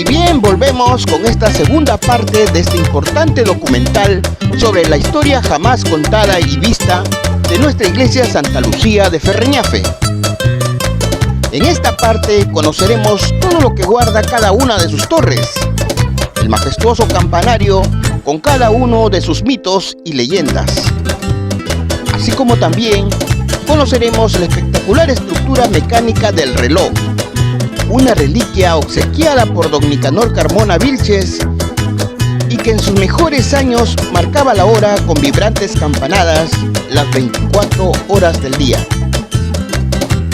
Y bien, volvemos con esta segunda parte de este importante documental sobre la historia jamás contada y vista de nuestra iglesia Santa Lucía de Ferreñafe. En esta parte conoceremos todo lo que guarda cada una de sus torres, el majestuoso campanario con cada uno de sus mitos y leyendas, así como también conoceremos la espectacular estructura mecánica del reloj, una reliquia obsequiada por don Nicanor Carmona Vilches y que en sus mejores años marcaba la hora con vibrantes campanadas las 24 horas del día.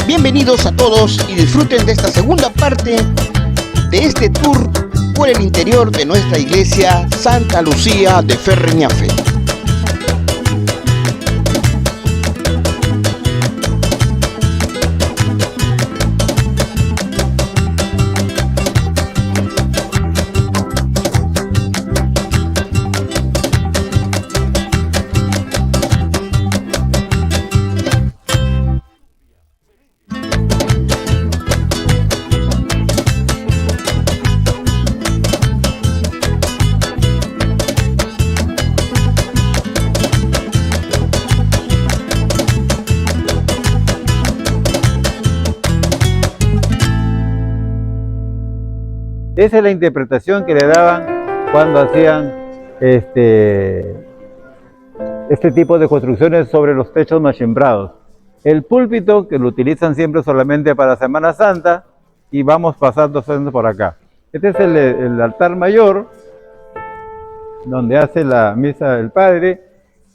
Bienvenidos a todos y disfruten de esta segunda parte de este tour por el interior de nuestra iglesia Santa Lucía de Ferreñafe. Esa es la interpretación que le daban cuando hacían este tipo de construcciones sobre los techos machimbrados. El púlpito, que lo utilizan siempre solamente para Semana Santa, y vamos pasando por acá. Este es el altar mayor, donde hace la misa del Padre,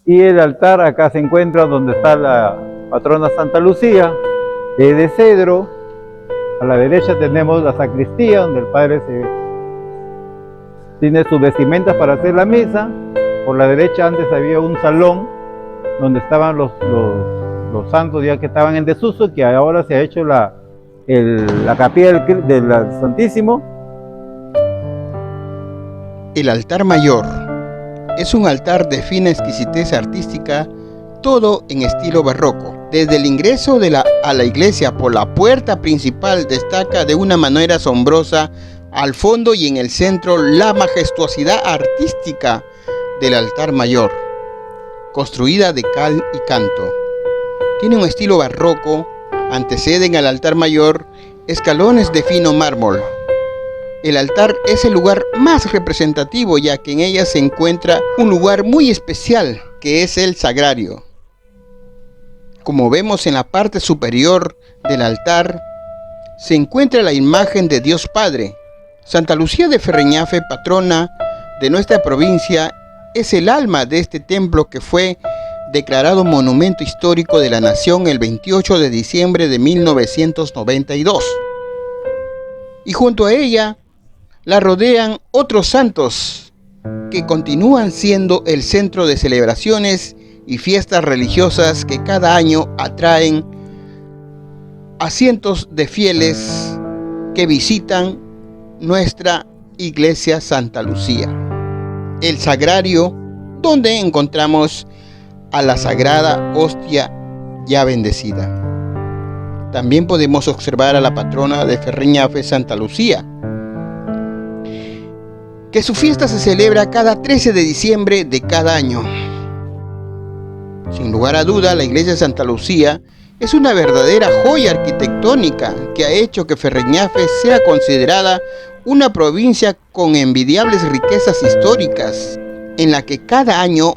y el altar acá se encuentra donde está la patrona Santa Lucía, de cedro. A la derecha tenemos la sacristía, donde el Padre tiene sus vestimentas para hacer la misa. Por la derecha antes había un salón donde estaban los santos ya que estaban en desuso, que ahora se ha hecho la capilla del Santísimo. El altar mayor es un altar de fina exquisitez artística, todo en estilo barroco. Desde el ingreso a la iglesia por la puerta principal destaca de una manera asombrosa al fondo y en el centro la majestuosidad artística del altar mayor, construida de cal y canto. Tiene un estilo barroco, anteceden al altar mayor escalones de fino mármol. El altar es el lugar más representativo, ya que en ella se encuentra un lugar muy especial, que es el sagrario. Como vemos en la parte superior del altar, se encuentra la imagen de Dios Padre. Santa Lucía de Ferreñafe, patrona de nuestra provincia, es el alma de este templo que fue declarado Monumento Histórico de la Nación el 28 de diciembre de 1992. Y junto a ella la rodean otros santos que continúan siendo el centro de celebraciones y fiestas religiosas que cada año atraen a cientos de fieles que visitan nuestra iglesia Santa Lucía. El sagrario, donde encontramos a la sagrada hostia ya bendecida. También podemos observar a la patrona de Ferreñafe, Santa Lucía, que su fiesta se celebra cada 13 de diciembre de cada año. Sin lugar a duda, la iglesia Santa Lucía es una verdadera joya arquitectónica que ha hecho que Ferreñafe sea considerada una provincia con envidiables riquezas históricas, en la que cada año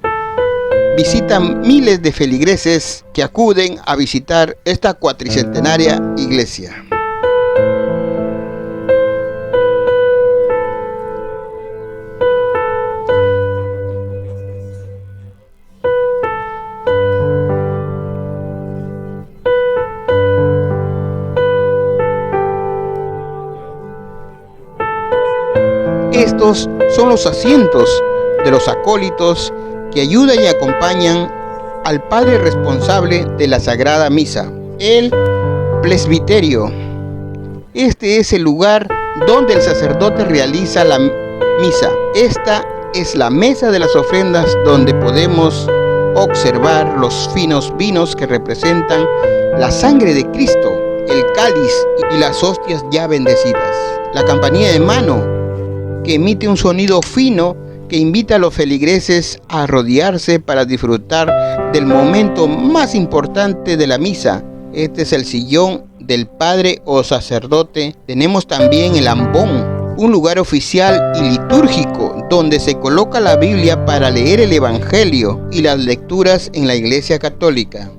visitan miles de feligreses que acuden a visitar esta cuatricentenaria iglesia. Estos son los asientos de los acólitos que ayudan y acompañan al padre responsable de la Sagrada Misa, el presbiterio. Este es el lugar donde el sacerdote realiza la misa. Esta es la mesa de las ofrendas, donde podemos observar los finos vinos que representan la sangre de Cristo, el cáliz y las hostias ya bendecidas. La campanilla de mano que emite un sonido fino que invita a los feligreses a rodearse para disfrutar del momento más importante de la misa. Este es el sillón del padre o sacerdote. Tenemos también el ambón, un lugar oficial y litúrgico donde se coloca la Biblia para leer el Evangelio y las lecturas en la Iglesia Católica.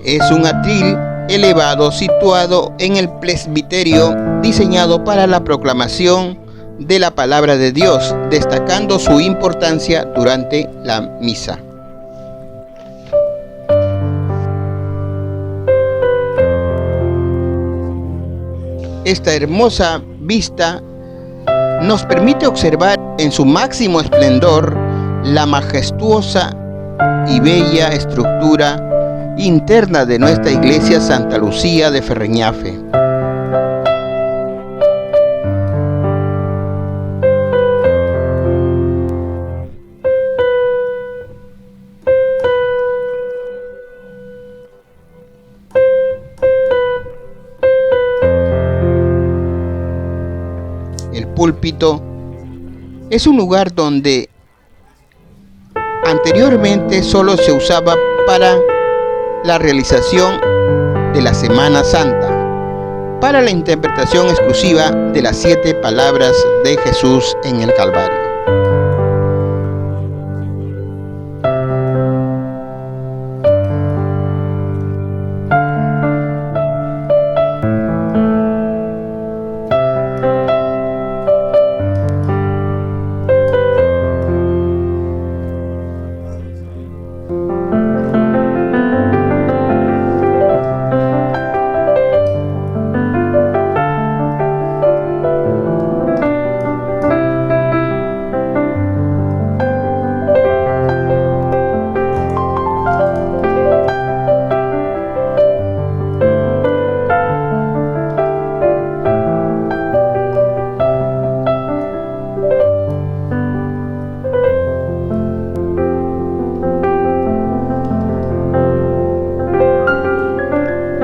Es un atril elevado situado en el presbiterio, diseñado para la proclamación de la palabra de Dios, destacando su importancia durante la misa. Esta hermosa vista nos permite observar en su máximo esplendor la majestuosa y bella estructura interna de nuestra iglesia Santa Lucía de Ferreñafe. El púlpito es un lugar donde anteriormente solo se usaba para la realización de la Semana Santa, para la interpretación exclusiva de las 7 palabras de Jesús en el Calvario.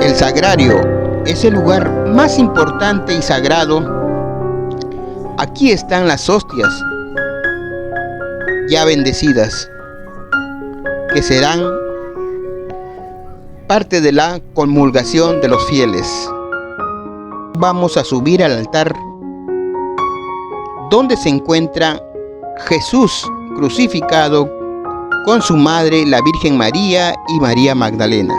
El sagrario es el lugar más importante y sagrado. Aquí están las hostias ya bendecidas, que serán parte de la comulgación de los fieles. Vamos a subir al altar donde se encuentra Jesús crucificado con su madre, la Virgen María y María Magdalena.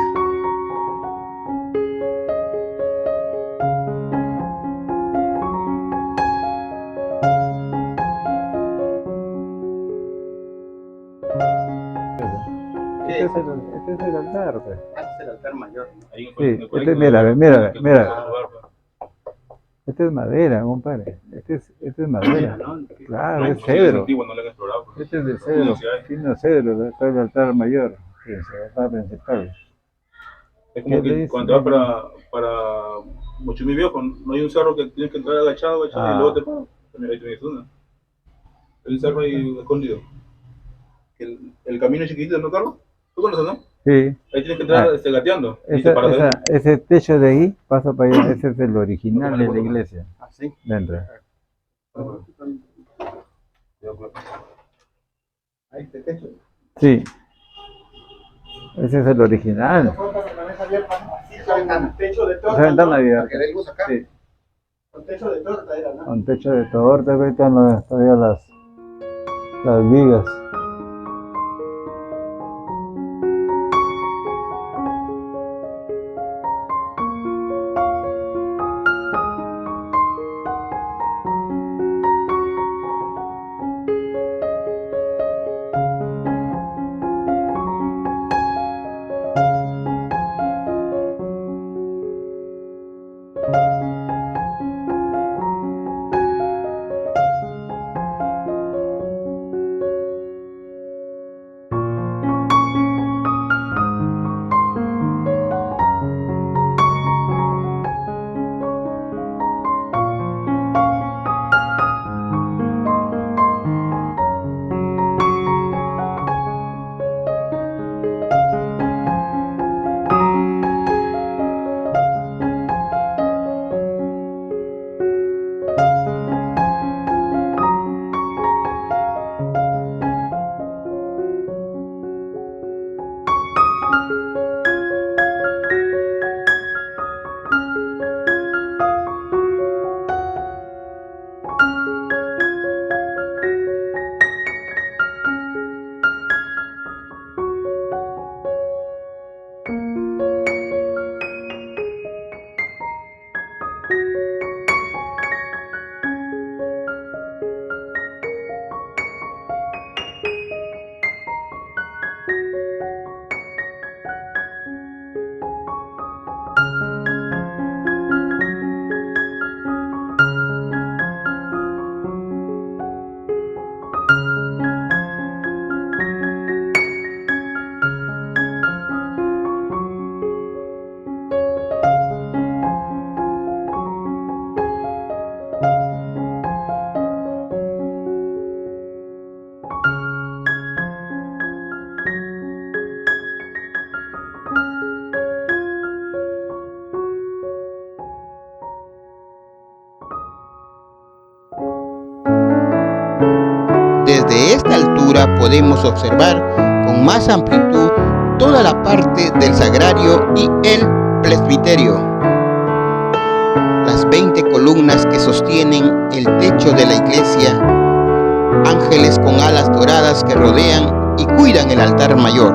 Este es el altar, pues. Este es el altar mayor. Sí, mira. Este es madera, compadre. Este es madera. Claro, es cedro. Este es de cedro, fino cedro, este es el altar mayor. Sí, es el altar principal. Es como que cuando te vas para Mochumí Viejo, no hay un cerro que tienes que entrar agachado y luego te paras. También ahí tienes una. Hay un cerro ahí escondido. El camino chiquitito, ¿no, Carlos? ¿Tú conoces, no? Sí. Ahí tienes que entrar gateando. Ese techo de ahí pasa para allá, ese es el original de la iglesia. ¿Ah, sí? Dentro. Ahí este techo. Sí. Ese es el original. Techo de torta. Esa ventana abierta. Que dé luz acá. Sí. Un techo de torta era, ¿no? Un techo de torta, ahí están todavía las vigas. altura podemos observar con más amplitud toda la parte del sagrario y el presbiterio. Las 20 columnas que sostienen el techo de la iglesia, ángeles con alas doradas que rodean y cuidan el altar mayor.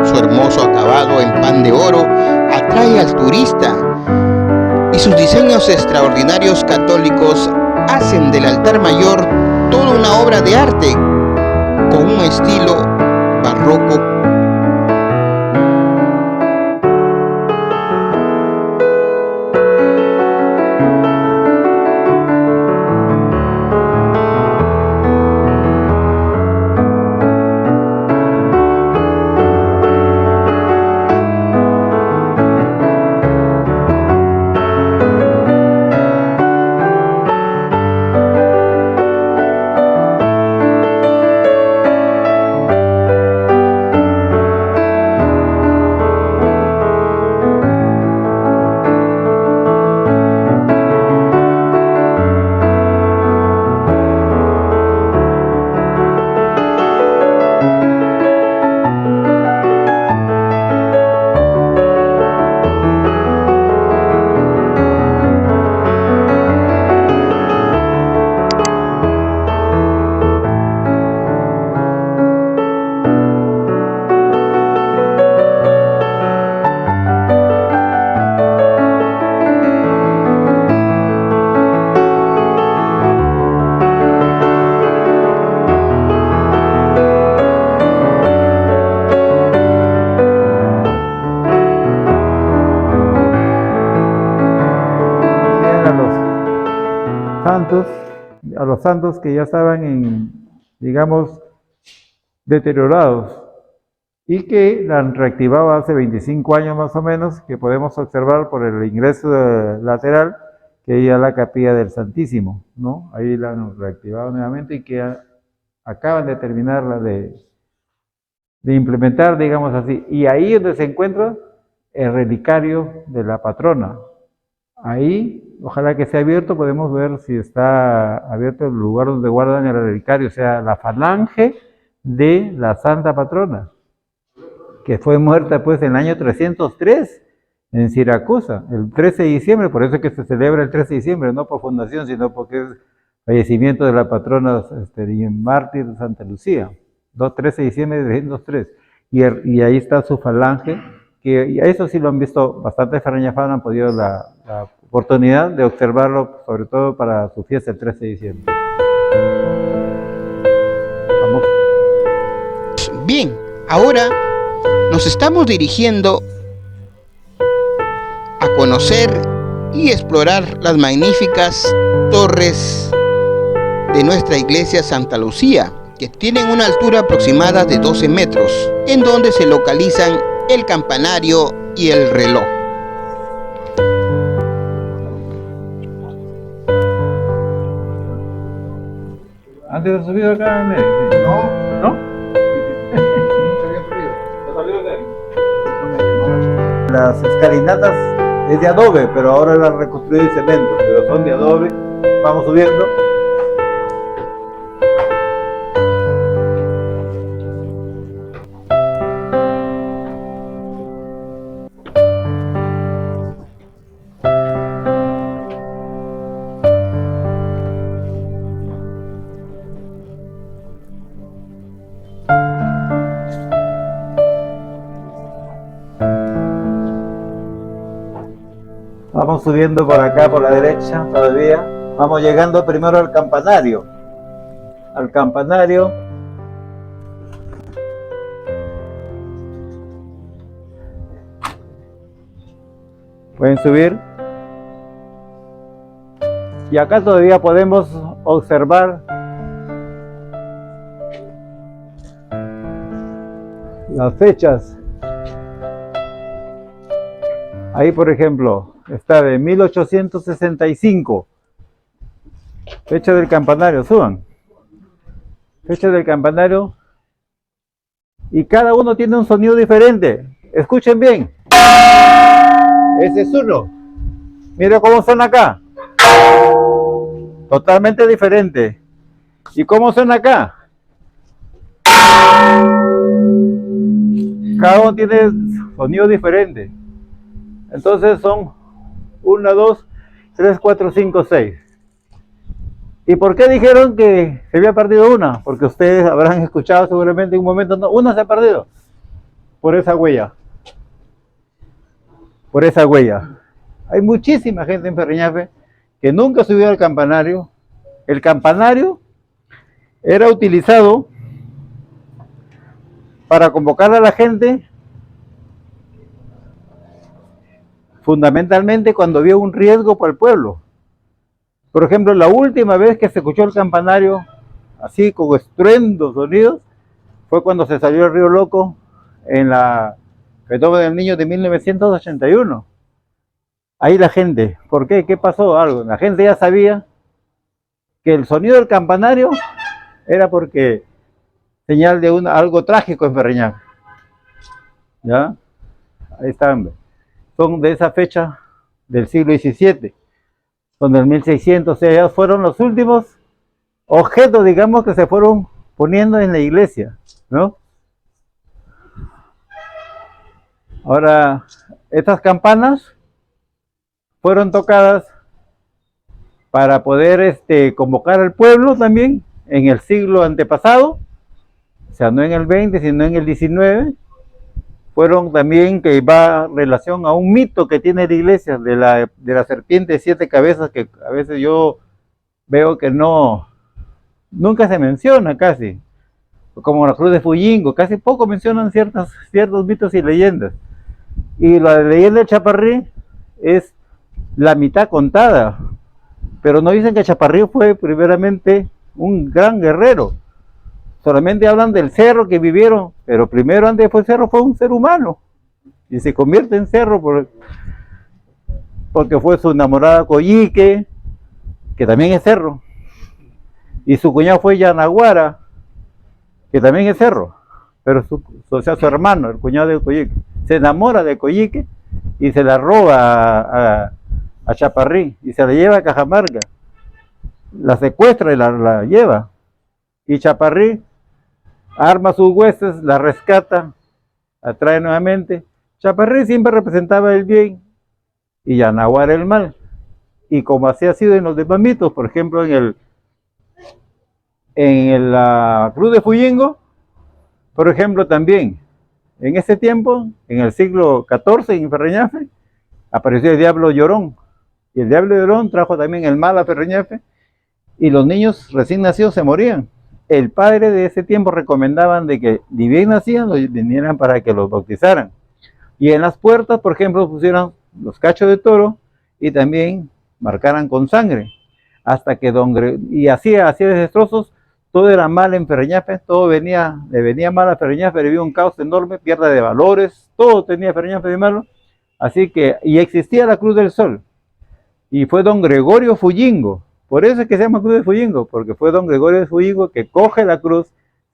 Su hermoso acabado en pan de oro atrae al turista y sus diseños extraordinarios católicos hacen del altar mayor toda una obra de arte con un estilo barroco. A los santos que ya estaban digamos, deteriorados y que la han reactivado hace 25 años más o menos, que podemos observar por el ingreso lateral, que hay la capilla del Santísimo, ¿no? Ahí la han reactivado nuevamente y que acaban de terminarla de implementar, digamos así. Y ahí es donde se encuentra el relicario de la patrona. Ahí, ojalá que esté abierto, podemos ver si está abierto el lugar donde guardan el relicario, o sea, la falange de la Santa Patrona, que fue muerta pues en el año 303 en Siracusa, el 13 de diciembre, por eso es que se celebra el 13 de diciembre, no por fundación, sino porque es fallecimiento de la patrona y mártir de Santa Lucía, 13 de diciembre de 303, y ahí está su falange, que eso sí lo han visto bastante Ferreñafán, han podido la oportunidad de observarlo, sobre todo para su fiesta el 13 de diciembre. Vamos. Bien, ahora nos estamos dirigiendo a conocer y explorar las magníficas torres de nuestra iglesia Santa Lucía, que tienen una altura aproximada de 12 metros, en donde se localizan el campanario y el reloj. ¿Antes de subir acá? ¿No? ¿No? Las escalinatas es de adobe, pero ahora las han reconstruido en cemento, pero son de adobe. Vamos subiendo. Vamos subiendo por acá, por la derecha, todavía. Vamos llegando primero al campanario. Al campanario. Pueden subir. Y acá todavía podemos observar las fechas. Ahí, por ejemplo, está de 1865. Fecha del campanario, suban. Fecha del campanario. Y cada uno tiene un sonido diferente. Escuchen bien. Ese es uno. Mira cómo suena acá. Totalmente diferente. ¿Y cómo suena acá? Cada uno tiene sonidos diferentes. Entonces son 1, 2, 3, 4, 5, 6. ¿Y por qué dijeron que se había perdido una? Porque ustedes habrán escuchado seguramente en un momento, no, una se ha perdido. Por esa huella. Por esa huella. Hay muchísima gente en Ferreñafe que nunca subió al campanario. El campanario era utilizado para convocar a la gente fundamentalmente cuando había un riesgo para el pueblo. Por ejemplo, la última vez que se escuchó el campanario así con estruendos sonidos fue cuando se salió el Río Loco en la Fenómeno del Niño de 1981. Ahí la gente, ¿por qué? ¿Qué pasó? Algo. La gente ya sabía que el sonido del campanario era porque señal de algo trágico en Ferreñafe. ¿Ya? Ahí están. Son de esa fecha del siglo XVII. Son del 1600. O sea, ya fueron los últimos objetos, digamos, que se fueron poniendo en la iglesia, ¿no? Ahora, estas campanas fueron tocadas para poder convocar al pueblo también en el siglo antepasado, o sea, no en el 20, sino en el 19. Fueron también que va en relación a un mito que tiene la iglesia de la serpiente de 7 cabezas, que a veces yo veo que nunca se menciona casi, como la cruz de Fuyingo, casi poco mencionan ciertos mitos y leyendas. Y la leyenda de Chaparrí es la mitad contada, pero no dicen que Chaparrí fue primeramente un gran guerrero. Solamente hablan del cerro que vivieron, pero primero antes de cerro fue un ser humano y se convierte en cerro porque fue su enamorada Coyique, que también es cerro, y su cuñado fue Yanaguara, que también es cerro, pero su hermano, el cuñado de Coyique, se enamora de Coyique y se la roba a Chaparrí y se la lleva a Cajamarca, la secuestra y la lleva, y Chaparrí arma sus huestes, la rescata, la trae nuevamente. Chaparrí siempre representaba el bien y Yanaguara el mal. Y como así ha sido en los demás mitos, por ejemplo en la cruz de Fuyingo, por ejemplo también, en ese tiempo, en el siglo XIV en Ferreñafe, apareció el diablo Llorón. Y el diablo Llorón trajo también el mal a Ferreñafe y los niños recién nacidos se morían. El padre de ese tiempo recomendaban de que ni bien nacían, vinieran para que los bautizaran. Y en las puertas, por ejemplo, pusieran los cachos de toro y también marcaran con sangre. Hasta que y así de destrozos, todo era mal en Ferreñafe, todo le venía mal a Ferreñafe, había un caos enorme, pérdida de valores, todo tenía Ferreñafe de malo. Así que, y existía la Cruz del Sol. Y fue don Gregorio Fuyingo. Por eso es que se llama Cruz de Fuyingo, porque fue don Gregorio de Fuyingo que coge la cruz,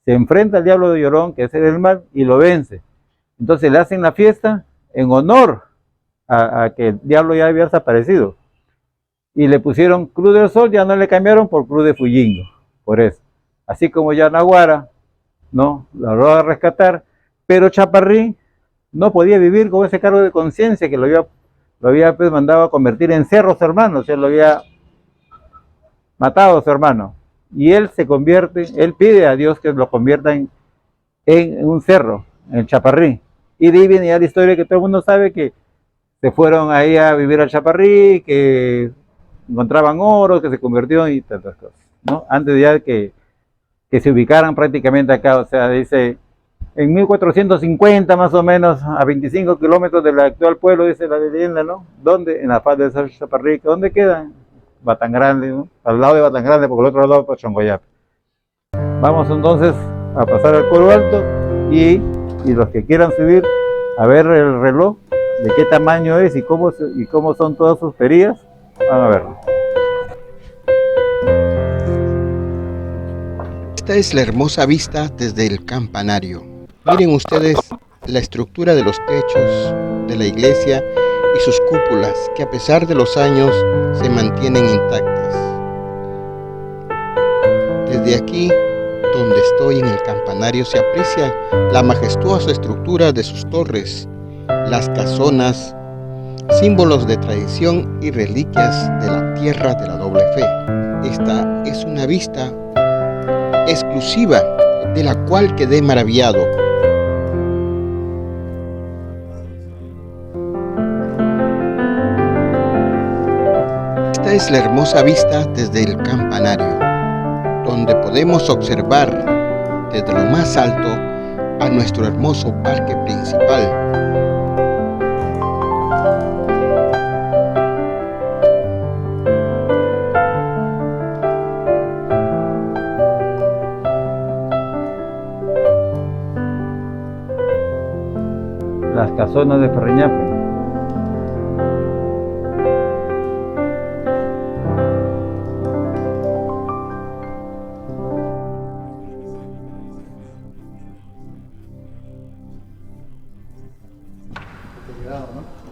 se enfrenta al diablo de Llorón, que es el mal, y lo vence. Entonces le hacen la fiesta en honor a que el diablo ya había desaparecido. Y le pusieron Cruz del Sol, ya no le cambiaron por Cruz de Fuyingo, por eso. Así como Yanaguara, ¿no? La logró a rescatar, pero Chaparrí no podía vivir con ese cargo de conciencia que lo había pues, mandado a convertir en cerro su hermano, o sea, lo había matado a su hermano, y él él pide a Dios que lo convierta en un cerro, en Chaparrí, y de ahí viene ya la historia que todo el mundo sabe, que se fueron ahí a vivir al Chaparrí, que encontraban oro, que se convirtió y tantas cosas, ¿no? Antes ya que se ubicaran prácticamente acá, o sea, dice, en 1450 más o menos, a 25 kilómetros del actual pueblo, dice la leyenda, ¿no? ¿Dónde? En la falda de Chaparrí, ¿dónde quedan? Batangrande, ¿no? Al lado de Batangrande, porque el otro lado es Chongoyape. Vamos entonces a pasar al coro alto y los que quieran subir a ver el reloj, de qué tamaño es y cómo son todas sus perillas, van a verlo. Esta es la hermosa vista desde el campanario. Miren ustedes la estructura de los techos de la iglesia y sus cúpulas, que a pesar de los años se mantienen intactas. Desde aquí donde estoy en el campanario se aprecia la majestuosa estructura de sus torres, las casonas, símbolos de tradición y reliquias de la tierra de la doble fe. Esta es una vista exclusiva de la cual quedé maravillado. Esta es la hermosa vista desde el campanario, donde podemos observar desde lo más alto a nuestro hermoso parque principal. Las casonas de Ferreñafe.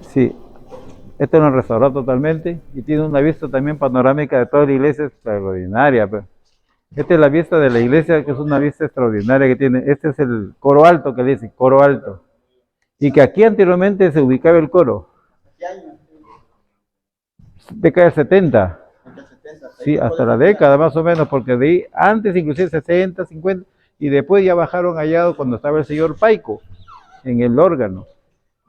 Sí, este es un restaurante totalmente y tiene una vista también panorámica de toda la iglesia extraordinaria. Pues. Esta es la vista de la iglesia, que es una vista extraordinaria que tiene. Este es el coro alto que le dicen, coro alto. Y que aquí anteriormente se ubicaba el coro. ¿Qué año? Década del 70. Sí, hasta la década más o menos, porque de ahí, antes inclusive 60, 50, y después ya bajaron allá cuando estaba el señor Paico, en el órgano.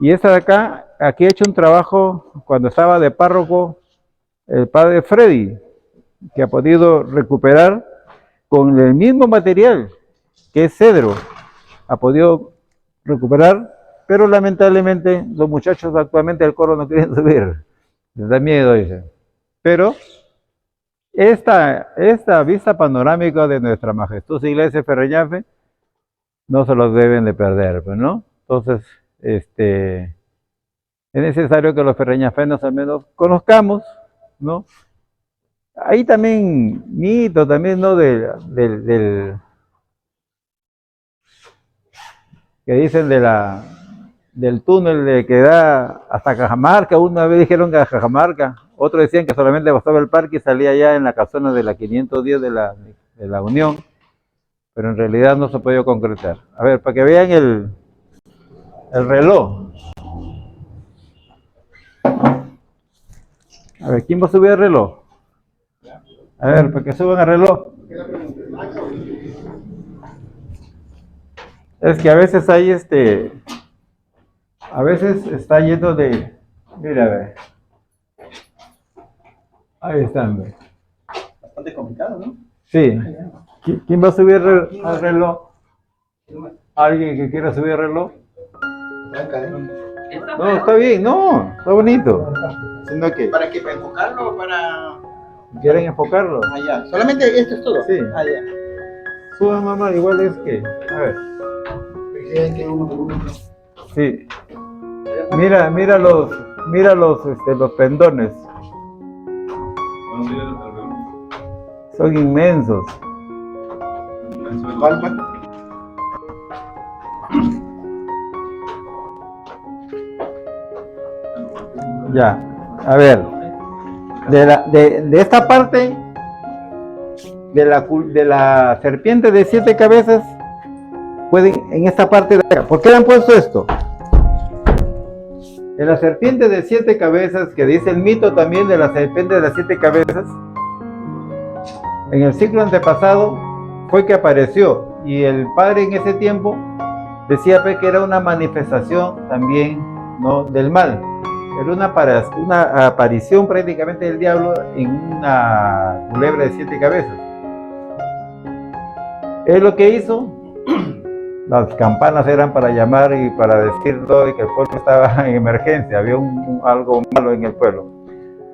Y esta de acá, aquí ha hecho un trabajo cuando estaba de párroco el padre Freddy, que ha podido recuperar con el mismo material, que es cedro, ha podido recuperar, pero lamentablemente los muchachos actualmente del coro no quieren subir, les da miedo, dicen. Pero esta vista panorámica de nuestra majestuosa iglesia de Ferreñafe no se los deben de perder, pues, ¿no? Entonces, es necesario que los ferreñafenos al menos conozcamos, ¿no? Hay también mito, también, ¿no? Que dicen del túnel que da hasta Cajamarca. Una vez dijeron que a Cajamarca, otros decían que solamente bastaba el parque y salía ya en la casona de la 510 de la Unión, pero en realidad no se ha podido concretar. A ver, para que vean el reloj. A ver, ¿quién va a subir el reloj? A ver, para que suban el reloj. Es que a veces hay a veces está lleno de, mira, a ver. Ahí están, ve. Bastante complicado, ¿no? Sí. ¿Quién va a subir el reloj? ¿Alguien que quiera subir el reloj? No, está bien, no, está bonito. Sino que, ¿para qué? ¿Para enfocarlo o para...? ¿Quieren enfocarlo? Allá. ¿Solamente esto es todo? Sí. Allá. Suban, mamá, igual es que, a ver. Sí. Mira los pendones. Son inmensos. Ya, a ver, de esta parte de la serpiente de 7 cabezas, pueden, en esta parte de acá, ¿por qué le han puesto esto? En la serpiente de 7 cabezas, que dice el mito también de la serpiente de las 7 cabezas, en el siglo antepasado fue que apareció, y el padre en ese tiempo decía que era una manifestación también, ¿no?, del mal. Era una aparición prácticamente del diablo en una culebra de 7 cabezas. Es lo que hizo. Las campanas eran para llamar y para decirlo de que el pueblo estaba en emergencia, había algo malo en el pueblo.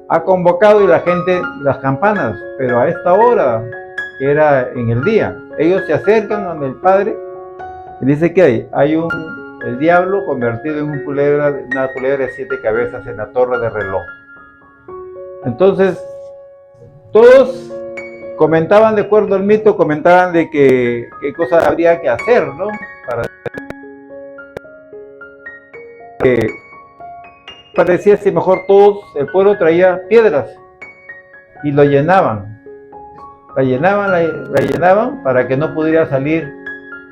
Ha convocado y la gente, las campanas, pero a esta hora, que era en el día, ellos se acercan donde el padre y dice que hay el diablo convertido en una culebra de 7 cabezas en la torre de reloj. Entonces, todos comentaban, de acuerdo al mito, comentaban de qué cosa habría que hacer, ¿no? Para que parecía si mejor todos, el pueblo traía piedras y lo llenaban. la llenaban para que no pudiera salir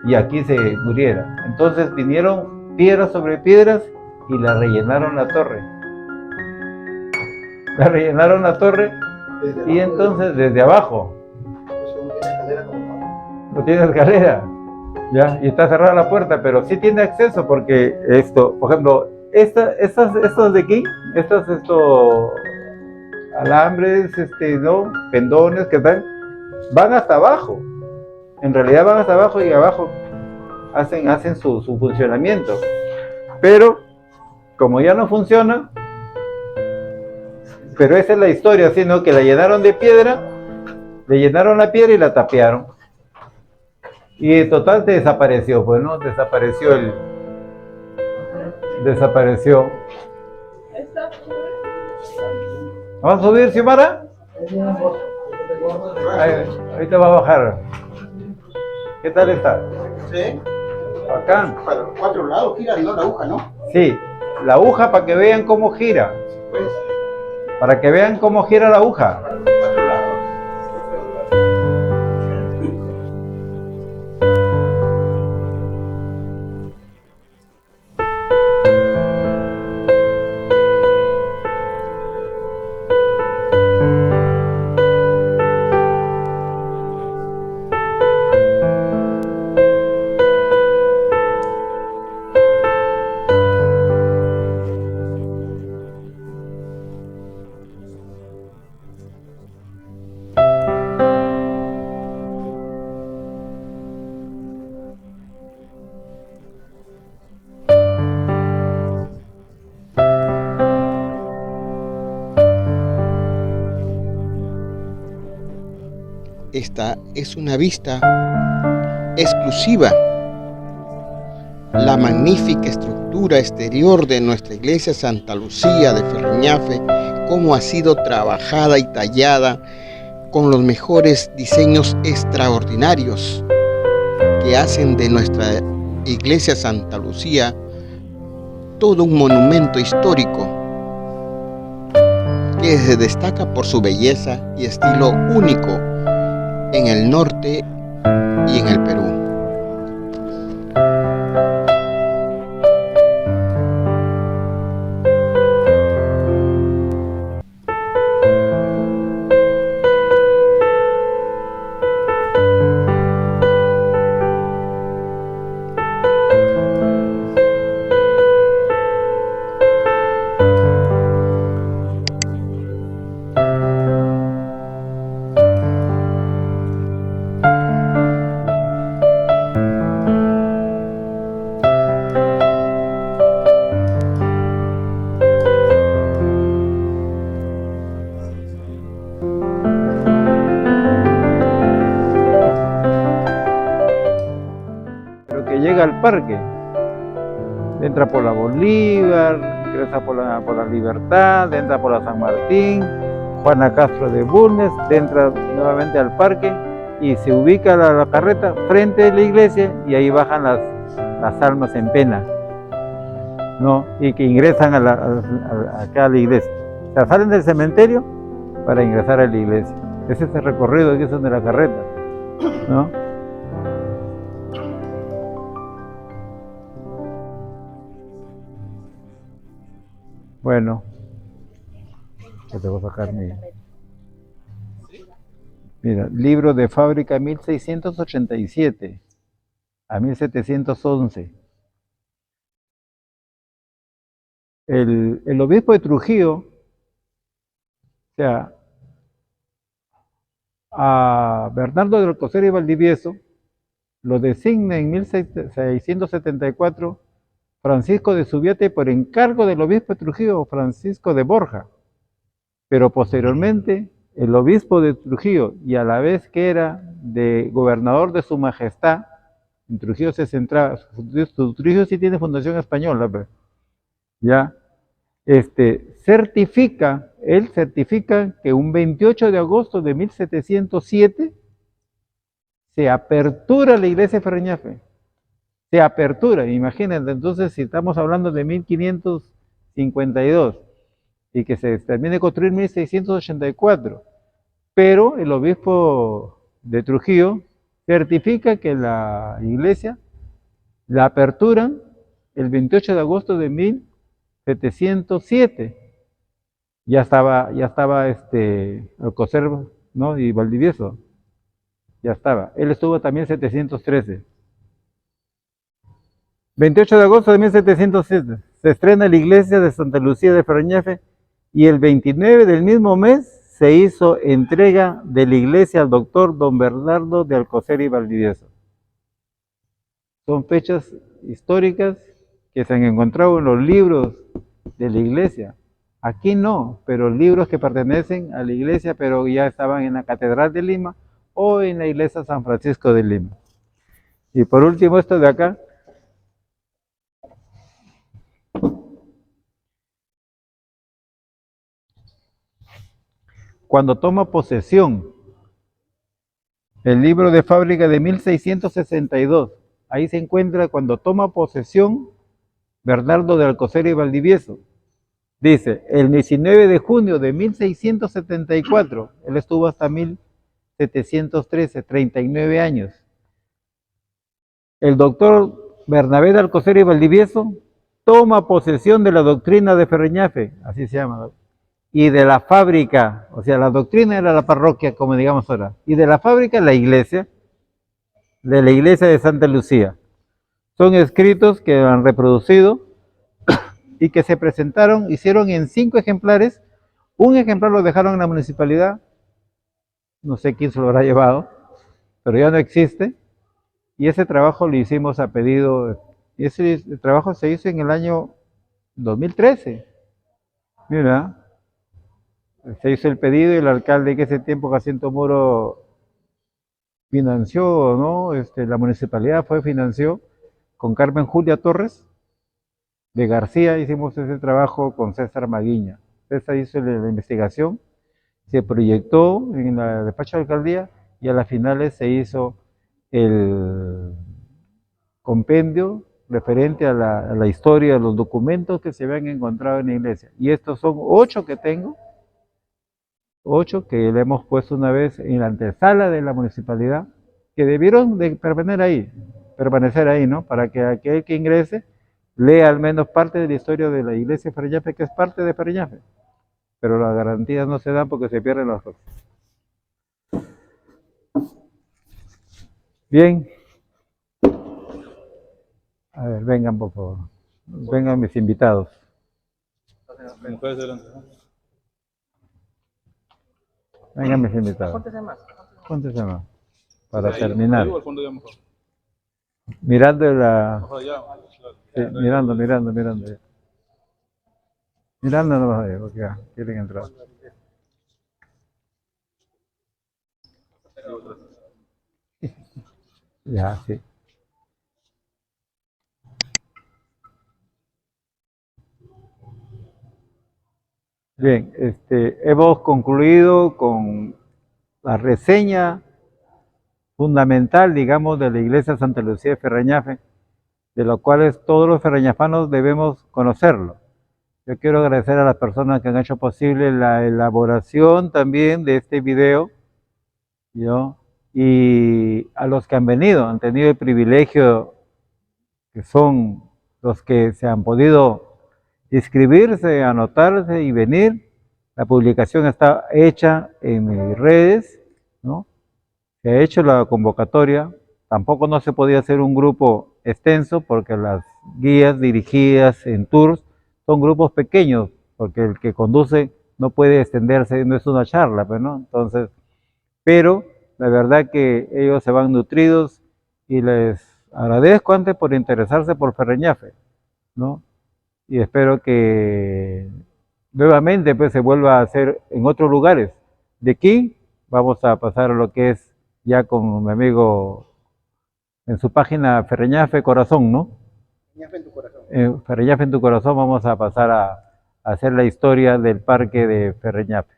y aquí se muriera. Entonces vinieron piedras sobre piedras y la rellenaron la torre. La rellenaron la torre y entonces desde abajo. No tiene escalera. ¿Ya? Y está cerrada la puerta, pero sí tiene acceso porque esto, por ejemplo, estas de aquí, estos alambres, ¿no? Pendones que van hasta abajo. En realidad van hasta abajo y abajo hacen su funcionamiento. Pero como ya no funciona, pero esa es la historia, ¿sí, no? Que la llenaron de piedra, le llenaron la piedra y la tapiaron. Y en total desapareció, pues, ¿no? Desapareció. ¿Vamos a subir, Xiomara? Ahí te va a bajar. ¿Qué tal está? Sí. Acá. Para los 4 lados gira, no la aguja, ¿no? Sí, la aguja para que vean cómo gira. Pues, Para que vean cómo gira la aguja. para los 4 lados. Esta es una vista exclusiva. La magnífica estructura exterior de nuestra iglesia Santa Lucía de Ferreñafe, cómo ha sido trabajada y tallada con los mejores diseños extraordinarios que hacen de nuestra iglesia Santa Lucía todo un monumento histórico que se destaca por su belleza y estilo único en el norte y en el Perú. Llega al parque, entra por la Bolívar, ingresa por la Libertad, entra por la San Martín, Juana Castro de Bulnes, entra nuevamente al parque y se ubica la carreta frente a la iglesia y ahí bajan las almas en pena, ¿no? Y que ingresan acá a la iglesia. O sea, salen del cementerio para ingresar a la iglesia. Ese es el recorrido que son de la carreta, ¿no? Bueno, yo te voy a sacar mira, libro de fábrica 1687 a 1711. El obispo de Trujillo, o sea, a Bernardo del Alcocer y Valdivieso, lo designa en 1674 Francisco de Subiate por encargo del obispo de Trujillo, Francisco de Borja. Pero posteriormente, el obispo de Trujillo, y a la vez que era de gobernador de su majestad, en Trujillo se centraba, Trujillo sí tiene fundación española, pero, ya, certifica que un 28 de agosto de 1707 se apertura la iglesia de Ferreñafe. Se apertura, imagínense, entonces si estamos hablando de 1552 y que se termine de construir en 1684, pero el obispo de Trujillo certifica que la iglesia la aperturan el 28 de agosto de 1707. Ya estaba Alcocer, ¿no? Y Valdivieso, ya estaba. Él estuvo también 713. 28 de agosto de 1707 se estrena la iglesia de Santa Lucía de Ferreñafe y el 29 del mismo mes se hizo entrega de la iglesia al doctor don Bernardo de Alcocer y Valdivieso. Son fechas históricas que se han encontrado en los libros de la iglesia. Aquí no, pero libros que pertenecen a la iglesia, pero ya estaban en la Catedral de Lima o en la iglesia San Francisco de Lima. Y por último, esto de acá. Cuando toma posesión, el libro de fábrica de 1662, ahí se encuentra cuando toma posesión Bernardo de Alcocer y Valdivieso. Dice, el 19 de junio de 1674, él estuvo hasta 1713, 39 años. El doctor Bernabé de Alcocer y Valdivieso toma posesión de la doctrina de Ferreñafe, así se llama, y de la fábrica, o sea, la doctrina era la parroquia, como digamos ahora, y de la fábrica la iglesia, de la iglesia de Santa Lucía. Son escritos que han reproducido y que se presentaron, hicieron en 5 ejemplares. Un ejemplar lo dejaron en la municipalidad, no sé quién se lo habrá llevado, pero ya no existe, y ese trabajo lo hicimos a pedido, y ese trabajo se hizo en el año 2013, mira, se hizo el pedido y el alcalde que ese tiempo, Jacinto Moro, financió, ¿no? La municipalidad financió con Carmen Julia Torres de García, hicimos ese trabajo con César Maguiña. César hizo la investigación, se proyectó en la despacho de alcaldía y a las finales se hizo el compendio referente a la historia, a los documentos que se habían encontrado en la iglesia. Y estos son 8 que tengo, 8 que le hemos puesto una vez en la antesala de la municipalidad, que debieron de permanecer ahí, ¿no? Para que aquel que ingrese lea al menos parte de la historia de la iglesia de Ferreñafe, que es parte de Ferreñafe. Pero las garantías no se dan porque se pierden las cosas. Bien. A ver, vengan por favor. Vengan mis invitados. Vengan mis invitados. Póntese más. Para terminar. Mirando la... Sí, mirando. Mirando no vas a ver, porque ya quieren entrar. Ya, sí. Bien, hemos concluido con la reseña fundamental, digamos, de la iglesia Santa Lucía de Ferreñafe, de lo cual todos los ferreñafanos debemos conocerlo. Yo quiero agradecer a las personas que han hecho posible la elaboración también de este video, y a los que han venido, han tenido el privilegio, que son los que se han podido inscribirse, anotarse y venir. La publicación está hecha en mis redes, ¿no? Se ha hecho la convocatoria. Tampoco no se podía hacer un grupo extenso porque las guías dirigidas en tours son grupos pequeños, porque el que conduce no puede extenderse, no es una charla, pues, ¿no? Entonces, pero la verdad que ellos se van nutridos y les agradezco antes por interesarse por Ferreñafe, ¿no? Y espero que nuevamente pues se vuelva a hacer en otros lugares. De aquí vamos a pasar a lo que es ya con mi amigo en su página Ferreñafe Corazón, ¿no? Ferreñafe en tu corazón. Ferreñafe en tu corazón vamos a pasar a hacer la historia del parque de Ferreñafe.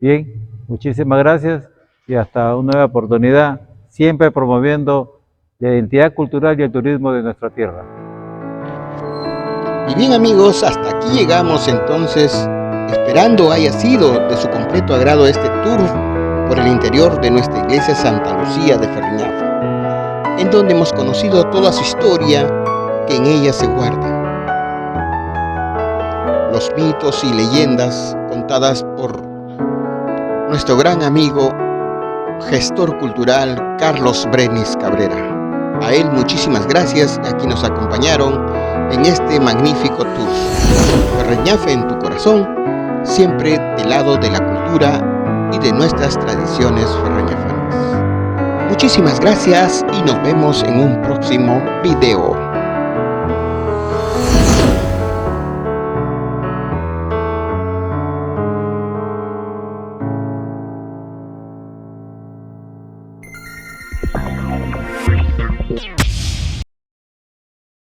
Bien, muchísimas gracias y hasta una nueva oportunidad, siempre promoviendo la identidad cultural y el turismo de nuestra tierra. Y bien amigos, hasta aquí llegamos entonces, esperando haya sido de su completo agrado este tour por el interior de nuestra iglesia Santa Lucía de Ferriñafe, en donde hemos conocido toda su historia que en ella se guarda. Los mitos y leyendas contadas por nuestro gran amigo, gestor cultural Carlos Brenes Cabrera. A él muchísimas gracias a quienes nos acompañaron en este magnífico tour. Ferriñafe en tu corazón, siempre del lado de la cultura y de nuestras tradiciones ferriñafanas. Muchísimas gracias y nos vemos en un próximo video.